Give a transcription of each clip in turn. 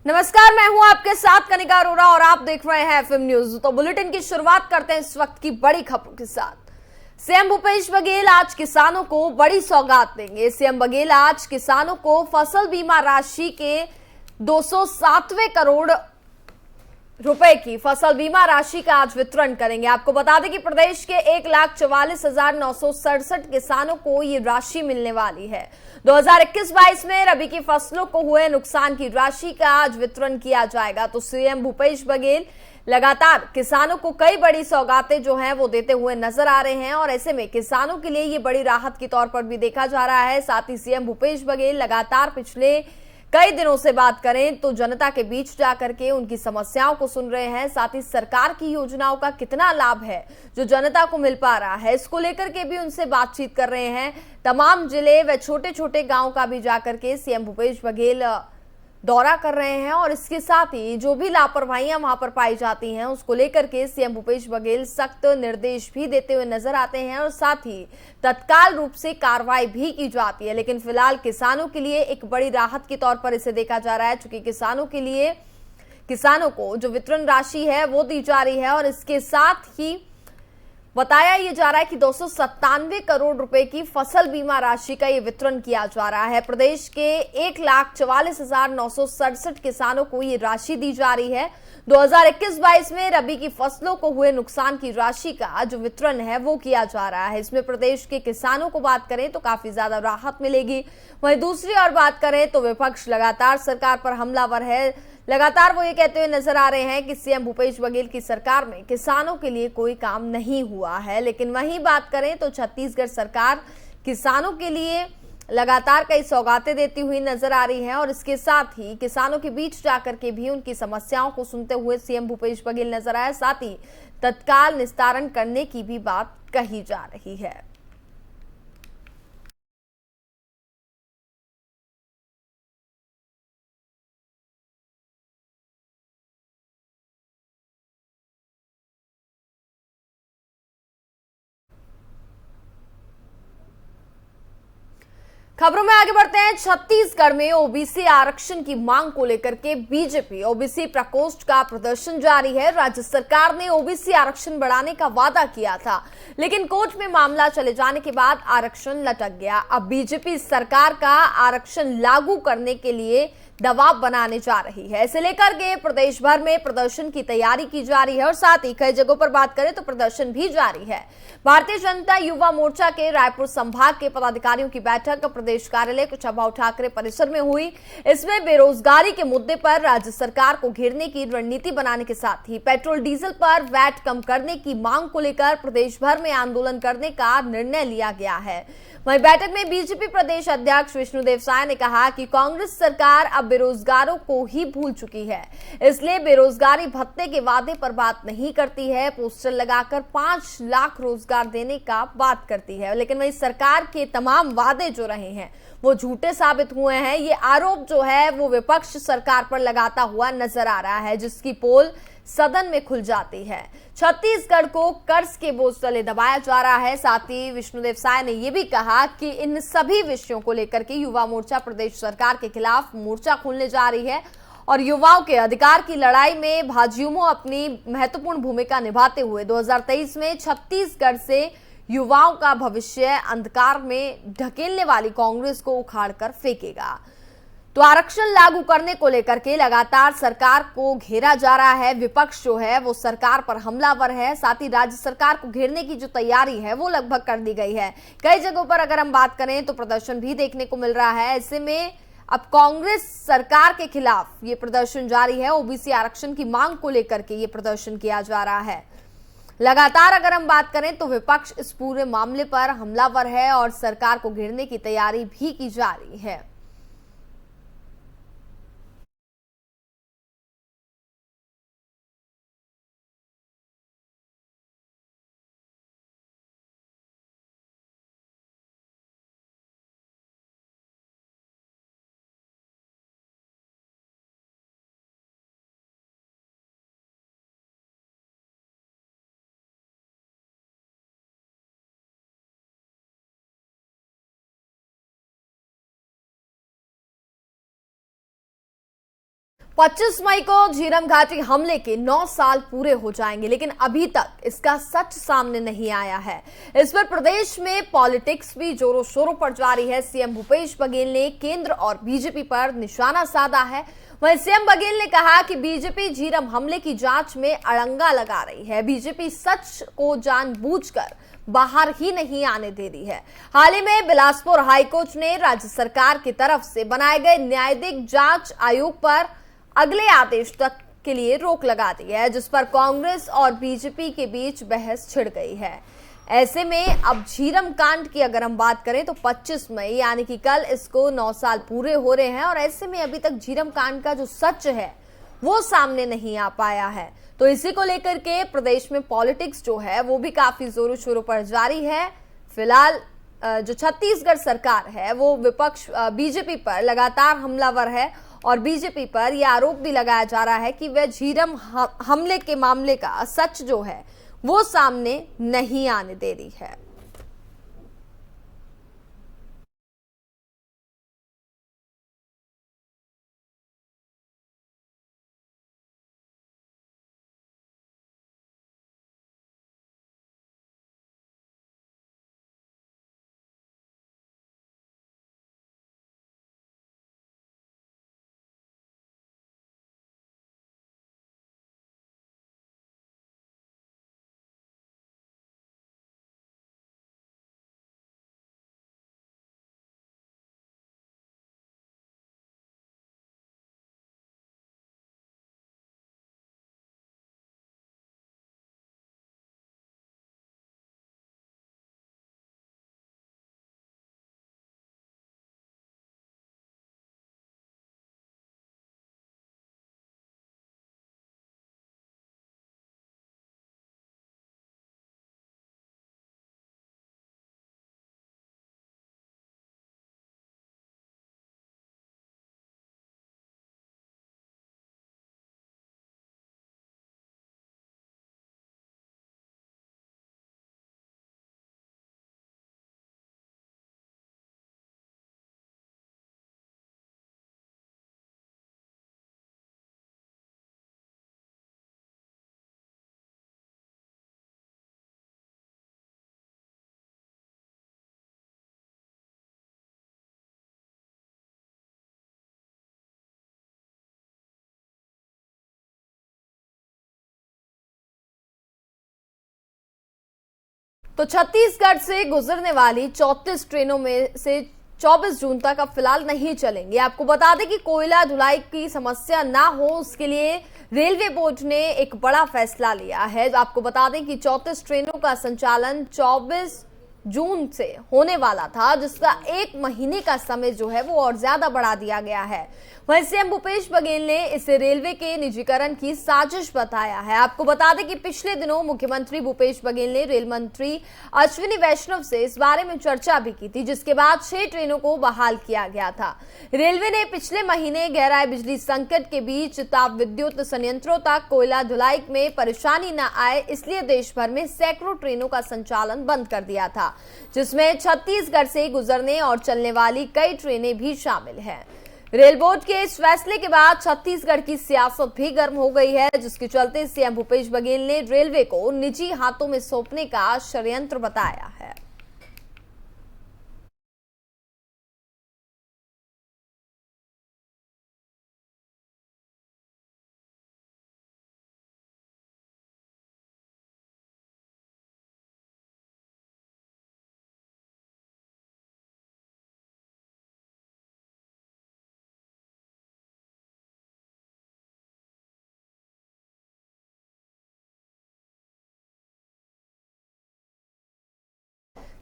नमस्कार, मैं हूं आपके साथ कनिका अरोरा और आप देख रहे हैं एफएम न्यूज। तो बुलेटिन की शुरुआत करते हैं इस वक्त की बड़ी खबरों के साथ। सीएम भूपेश बघेल आज किसानों को बड़ी सौगात देंगे। सीएम बघेल आज किसानों को फसल बीमा राशि के 207वें करोड़ रुपए की फसल बीमा राशि का आज वितरण करेंगे। आपको बता दें कि प्रदेश के 1,44,967 किसानों को ये राशि मिलने वाली है। 2021-22 में रबी की फसलों को हुए नुकसान की राशि का आज वितरण किया जाएगा। तो सीएम भूपेश बघेल लगातार किसानों को कई बड़ी सौगातें जो हैं वो देते हुए नजर आ रहे हैं और ऐसे में किसानों के लिए ये बड़ी राहत के तौर पर भी देखा जा रहा है। साथ ही सीएम भूपेश बघेल लगातार पिछले कई दिनों से बात करें तो जनता के बीच जाकर के उनकी समस्याओं को सुन रहे हैं। साथ ही सरकार की योजनाओं का कितना लाभ है जो जनता को मिल पा रहा है, इसको लेकर के भी उनसे बातचीत कर रहे हैं। तमाम जिले व छोटे छोटे गांव का भी जाकर के सीएम भूपेश बघेल दौरा कर रहे हैं और इसके साथ ही जो भी लापरवाहियां वहां पर पाई जाती हैं उसको लेकर के सीएम भूपेश बघेल सख्त निर्देश भी देते हुए नजर आते हैं और साथ ही तत्काल रूप से कार्रवाई भी की जाती है। लेकिन फिलहाल किसानों के लिए एक बड़ी राहत के तौर पर इसे देखा जा रहा है, क्योंकि किसानों को जो वितरण राशि है वो दी जा रही है और इसके साथ ही बताया यह जा रहा है कि 297 करोड़ रुपए की फसल बीमा राशि का यह वितरण किया जा रहा है। प्रदेश के 1,44,967 किसानों को यह राशि दी जा रही है। 2021-22 में रबी की फसलों को हुए नुकसान की राशि का जो वितरण है वो किया जा रहा है। इसमें प्रदेश के किसानों को बात करें तो काफी ज्यादा राहत मिलेगी। वहीं दूसरी ओर बात करें तो विपक्ष लगातार सरकार पर हमलावर है। लगातार वो ये कहते हुए नजर आ रहे हैं कि सीएम भूपेश बघेल की सरकार में किसानों के लिए कोई काम नहीं हुआ है। लेकिन वहीं बात करें तो छत्तीसगढ़ सरकार किसानों के लिए लगातार कई सौगातें देती हुई नजर आ रही है और इसके साथ ही किसानों के बीच जाकर के भी उनकी समस्याओं को सुनते हुए सीएम भूपेश बघेल नजर आए। साथ ही तत्काल निस्तारण करने की भी बात कही जा रही है। खबरों में आगे बढ़ते हैं। छत्तीसगढ़ में ओबीसी आरक्षण की मांग को लेकर के बीजेपी ओबीसी प्रकोष्ठ का प्रदर्शन जारी है। राज्य सरकार ने ओबीसी आरक्षण बढ़ाने का वादा किया था, लेकिन कोर्ट में मामला चले जाने के बाद आरक्षण लटक गया। अब बीजेपी सरकार का आरक्षण लागू करने के लिए दबाव बनाने जा रही है। इसे लेकर के प्रदेश भर में प्रदर्शन की तैयारी की जा रही है और साथ ही कई जगहों पर बात करें तो प्रदर्शन भी जारी है। भारतीय जनता युवा मोर्चा के रायपुर संभाग के पदाधिकारियों की बैठक प्रदेश कार्यालय कुशाभाऊ ठाकरे परिसर में हुई। इसमें बेरोजगारी के मुद्दे पर राज्य सरकार को घेरने की रणनीति बनाने के साथ ही पेट्रोल डीजल पर वैट कम करने की मांग को लेकर प्रदेश भर में आंदोलन करने का निर्णय लिया गया है। वहीं बैठक में बीजेपी प्रदेश अध्यक्ष विष्णुदेव साय ने कहा कि कांग्रेस सरकार अब बेरोजगारों को ही भूल चुकी है, इसलिए बेरोजगारी भत्ते के वादे पर बात नहीं करती है। पोस्टर लगाकर 5 लाख रोजगार देने का बात करती है, लेकिन वही सरकार के तमाम वादे जो रहे हैं वो झूठे साबित हुए हैं। ये आरोप जो है वो विपक्ष सरकार पर लगाता हुआ नजर आ रहा है, जिसकी पोल सदन में खुल जाती है। छत्तीसगढ़ को कर्ज के बोझ तले दबाया जा रहा है। साथ ही विष्णुदेव साय ने यह भी कहा कि इन सभी विषयों को लेकर के युवा मोर्चा प्रदेश सरकार के खिलाफ मोर्चा खोलने जा रही है और युवाओं के अधिकार की लड़ाई में भाजयुमो अपनी महत्वपूर्ण भूमिका निभाते हुए 2023 में छत्तीसगढ़ से युवाओं का भविष्य अंधकार में ढकेलने वाली कांग्रेस को उखाड़कर फेंकेगा। तो आरक्षण लागू करने को लेकर के लगातार सरकार को घेरा जा रहा है। विपक्ष जो है वो सरकार पर हमलावर है। साथ ही राज्य सरकार को घेरने की जो तैयारी है वो लगभग कर दी गई है। कई जगहों पर अगर हम बात करें तो प्रदर्शन भी देखने को मिल रहा है। ऐसे में अब कांग्रेस सरकार के खिलाफ ये प्रदर्शन जारी है। ओबीसी आरक्षण की मांग को लेकर के ये प्रदर्शन किया जा रहा है। लगातार अगर हम बात करें तो विपक्ष इस पूरे मामले पर हमलावर है और सरकार को घेरने की तैयारी भी की जा रही है। 25 मई को झीरम घाटी हमले के 9 साल पूरे हो जाएंगे, लेकिन अभी तक इसका सच सामने नहीं आया है। इस पर प्रदेश में पॉलिटिक्स भी जोरों शोरों पर जारी है। सीएम भूपेश बघेल ने केंद्र और बीजेपी पर निशाना साधा है। वहीं सीएम बघेल ने कहा कि बीजेपी झीरम हमले की जांच में अड़ंगा लगा रही है। बीजेपी सच को जानबूझकर बाहर ही नहीं आने दे रही है। हाल ही में बिलासपुर हाईकोर्ट ने राज्य सरकार की तरफ से बनाए गए न्यायिक जांच आयोग पर अगले आदेश तक के लिए रोक लगा दी है, जिस पर कांग्रेस और बीजेपी के बीच बहस छिड़ गई है। ऐसे में अब झीरम कांड की अगर हम बात करें तो 25 मई यानी कि कल इसको 9 साल पूरे हो रहे हैं और ऐसे में अभी तक झीरम कांड का जो सच है वो सामने नहीं आ पाया है। तो इसी को लेकर के प्रदेश में पॉलिटिक्स जो है वो भी काफी जोरों शोरों पर जारी है। फिलहाल जो छत्तीसगढ़ सरकार है वो विपक्ष बीजेपी पर लगातार हमलावर है और बीजेपी पर यह आरोप भी लगाया जा रहा है कि वह झीरम हमले के मामले का सच जो है वो सामने नहीं आने दे रही है। तो छत्तीसगढ़ से गुजरने वाली 34 ट्रेनों में से 24 जून तक अब फिलहाल नहीं चलेंगी। आपको बता दें कि कोयला ढुलाई की समस्या ना हो उसके लिए रेलवे बोर्ड ने एक बड़ा फैसला लिया है। आपको बता दें कि 34 ट्रेनों का संचालन 24 जून से होने वाला था, जिसका 1 महीने का समय जो है वो और ज्यादा बढ़ा दिया गया है। वहीं सीएम भूपेश बघेल ने इसे रेलवे के निजीकरण की साजिश बताया है। आपको बता दें कि पिछले दिनों मुख्यमंत्री भूपेश बघेल ने रेल मंत्री अश्विनी वैष्णव से इस बारे में चर्चा भी की थी, जिसके बाद 6 ट्रेनों को बहाल किया गया था। रेलवे ने पिछले महीने गहराए बिजली संकट के बीच ताप विद्युत संयंत्रों तक कोयला ढुलाई में परेशानी न आए, इसलिए देश भर में सैकड़ों ट्रेनों का संचालन बंद कर दिया था, जिसमें छत्तीसगढ़ से गुजरने और चलने वाली कई ट्रेनें भी शामिल हैं। रेल बोर्ड के इस फैसले के बाद छत्तीसगढ़ की सियासत भी गर्म हो गई है, जिसके चलते सीएम भूपेश बघेल ने रेलवे को निजी हाथों में सौंपने का षड्यंत्र बताया है।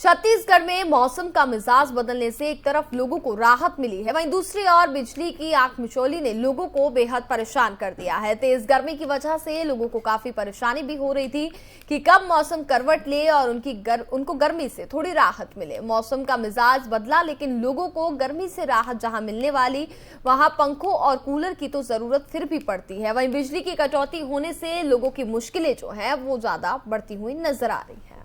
छत्तीसगढ़ में मौसम का मिजाज बदलने से एक तरफ लोगों को राहत मिली है, वहीं दूसरी ओर बिजली की आंख मिचौली ने लोगों को बेहद परेशान कर दिया है। तेज गर्मी की वजह से लोगों को काफी परेशानी भी हो रही थी कि कब मौसम करवट ले और उनको गर्मी से थोड़ी राहत मिले। मौसम का मिजाज बदला, लेकिन लोगों को गर्मी से राहत जहां मिलने वाली वहां पंखों और कूलर की तो जरूरत फिर भी पड़ती है। वहीं बिजली की कटौती होने से लोगों की मुश्किलें जो है वो ज्यादा बढ़ती हुई नजर आ रही है।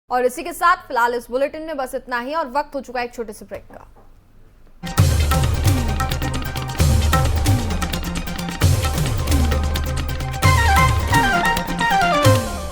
और इसी के साथ फिलहाल इस बुलेटिन में बस इतना ही और वक्त हो चुका है एक छोटे से ब्रेक का।